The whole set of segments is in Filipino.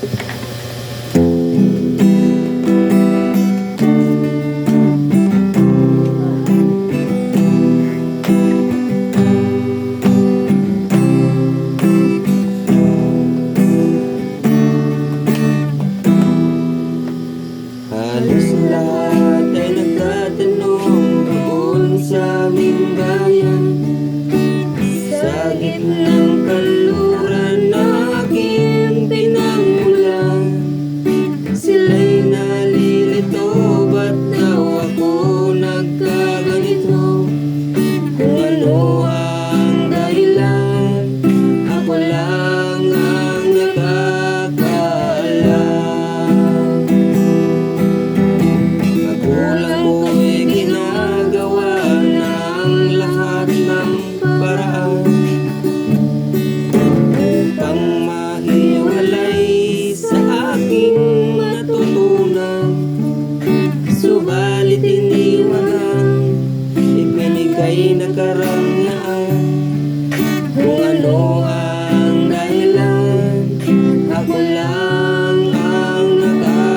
Halos lahat ay nagtatanong doon sa aming bayan. Sa gitnang kanluran na aking pinagmulan, sila'y nalilito, ba't daw ako nagkaganito? Kung ano ang dahilan, ako lang ang nakakaalam. Magulang ko'y ginagawa ng lahat ng paraan upang mahiwalay sa aking natutunan. Subalit iniwanan, ibinigay na karangyaan. Kung ano ang dahilan, ako lang ang nakakaalam.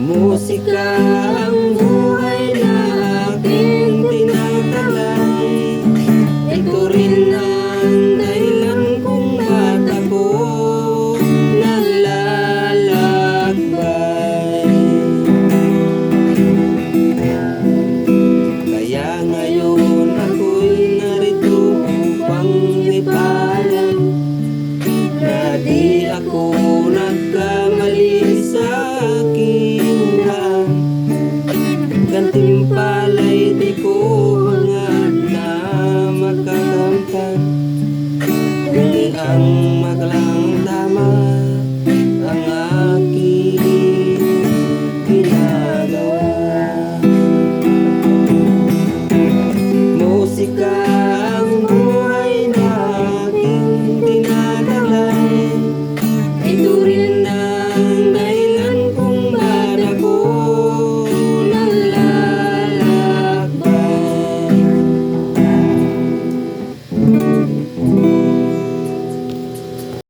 Musika ang buhay na aking tinatalay. Ito rin ang dahilan kung ba't ako naglalakbay. Kaya ngayon ako'y narito upang ipaalam na di ako nagkamali sa aking daan. Gantimpala